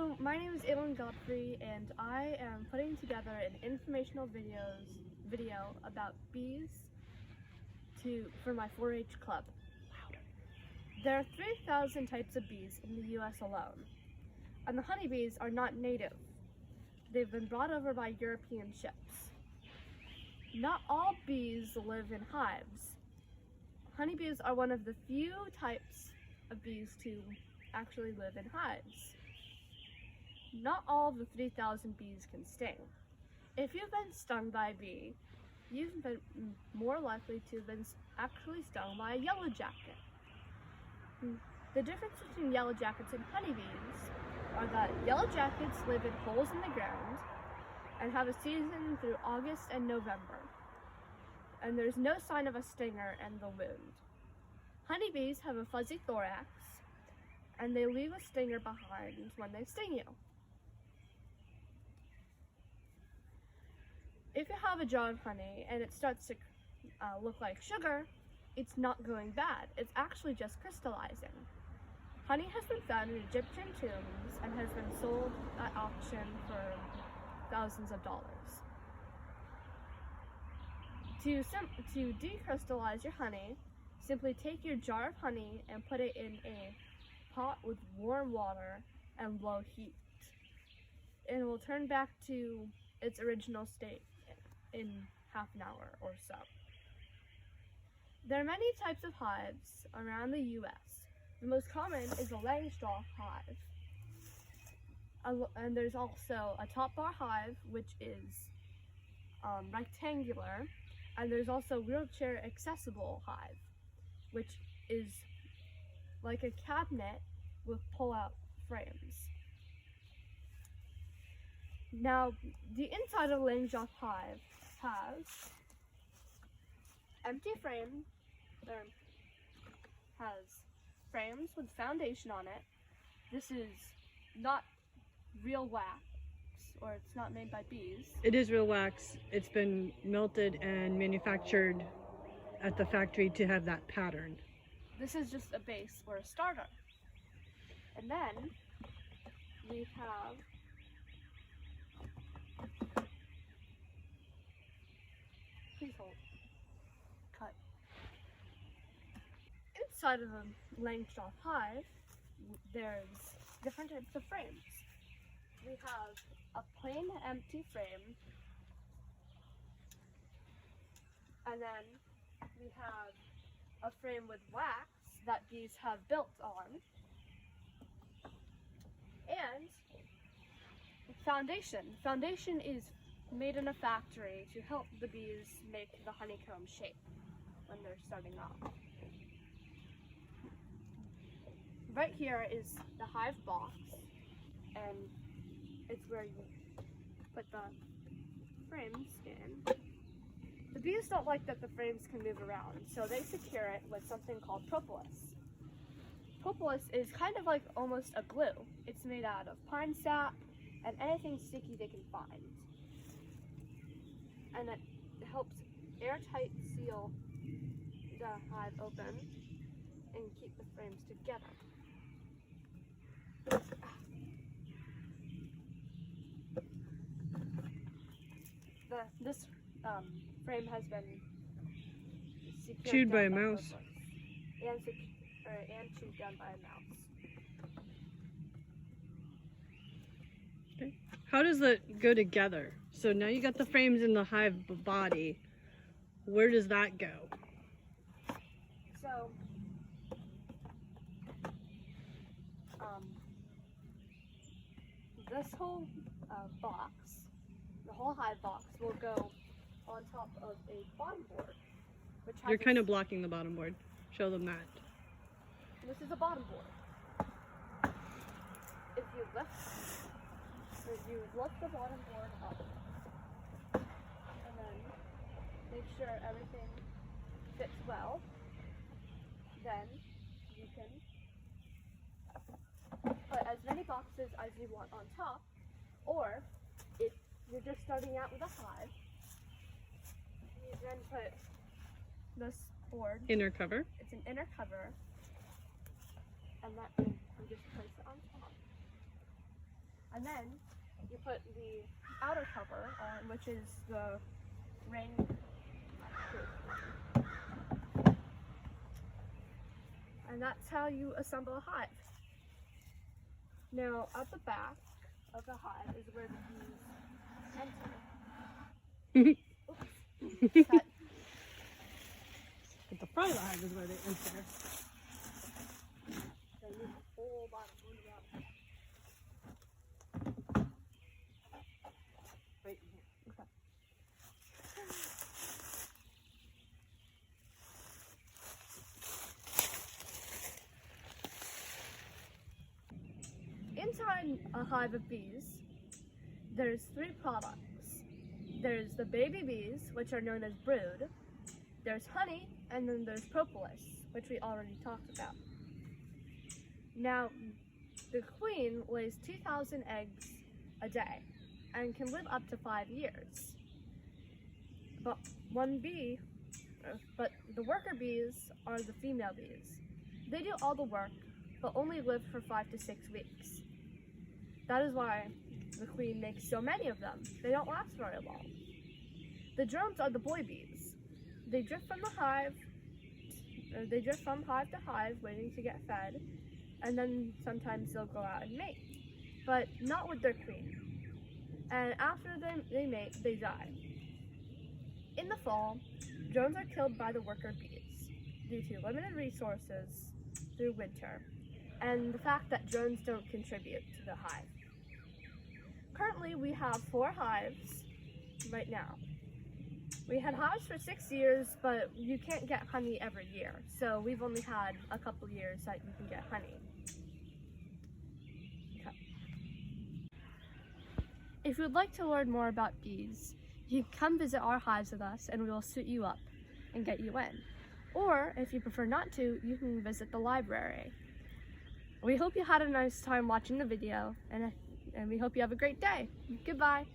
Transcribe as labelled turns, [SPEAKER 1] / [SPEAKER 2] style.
[SPEAKER 1] Hello, my name is Aylin Godfrey, and I am putting together an informational video about bees for my 4-H club. There are 3,000 types of bees in the U.S. alone, and the honeybees are not native. They've been brought over by European ships. Not all bees live in hives. Honeybees are one of the few types of bees to actually live in hives. Not all of the 3,000 bees can sting. If you've been stung by a bee, you've been more likely to have been actually stung by a yellow jacket. The difference between yellow jackets and honeybees are that yellow jackets live in holes in the ground and have a season through August and November, and there's no sign of a stinger in the wound. Honeybees have a fuzzy thorax, and they leave a stinger behind when they sting you. If you have a jar of honey and it starts to look like sugar, it's not going bad. It's actually just crystallizing. Honey has been found in Egyptian tombs and has been sold at auction for thousands of dollars. To decrystallize your honey, simply take your jar of honey and put it in a pot with warm water and low heat. It will turn back to its original state in half an hour or so. There are many types of hives around the U.S. The most common is a Langstroth hive. And there's also a top bar hive, which is rectangular, and there's also wheelchair accessible hive, which is like a cabinet with pull-out frames. Now, the inside of a Langstroth hive has empty frame. There has frames with foundation on it. This is not real wax, or it's not made by bees.
[SPEAKER 2] It is real wax. It's been melted and manufactured at the factory to have that pattern.
[SPEAKER 1] This is just a base or a starter. And then we have please hold. Cut. Inside of a Langstroth hive, there's different types of frames. We have a plain empty frame, and then we have a frame with wax that bees have built on, and foundation. Foundation is made in a factory to help the bees make the honeycomb shape when they're starting off. Right here is the hive box, and it's where you put the frames in. The bees don't like that the frames can move around, so they secure it with something called propolis. Propolis is kind of like almost a glue. It's made out of pine sap and anything sticky they can find. And it helps airtight seal the hive open and keep the frames together. This frame has been
[SPEAKER 2] Chewed by a mouse.
[SPEAKER 1] And chewed down by a mouse.
[SPEAKER 2] Okay. How does that go together? So now you got the frames in the hive body. Where does that go?
[SPEAKER 1] So, this whole box, the whole hive box, will go on top of a bottom board. Which has
[SPEAKER 2] You're kind of blocking the bottom board. Show them that.
[SPEAKER 1] This is a bottom board. If you lift the bottom board up, and then make sure everything fits well, then you can put as many boxes as you want on top, or if you're just starting out with a hive, you then put this board.
[SPEAKER 2] Inner cover.
[SPEAKER 1] It's an inner cover, and that you just place it on top. And then you put the outer cover on, which is the ring. And that's how you assemble a hive. Now, at the back of the hive is where the bees enter. Oops. That-
[SPEAKER 2] At the front of the hive is where they enter.
[SPEAKER 1] They move the whole bottom around.
[SPEAKER 2] Right here.
[SPEAKER 1] Okay. Inside a hive of bees, there's 3 products. There's the baby bees, which are known as brood. There's honey, and then there's propolis, which we already talked about. Now, the queen lays 2,000 eggs a day and can live up to 5 years. But the worker bees are the female bees. They do all the work, but only live for 5 to 6 weeks. That is why the queen makes so many of them. They don't last very long. The drones are the boy bees. They drift from hive to hive, waiting to get fed, and then sometimes they'll go out and mate, but not with their queen. And after they mate, they die. In the fall, drones are killed by the worker bees due to limited resources through winter, and the fact that drones don't contribute to the hive. Currently, we have 4 hives right now. We had hives for 6 years, but you can't get honey every year, so we've only had a couple years that you can get honey. Okay. If you would like to learn more about bees, you can come visit our hives with us and we will suit you up and get you in. Or, if you prefer not to, you can visit the library. We hope you had a nice time watching the video, and we hope you have a great day. Goodbye.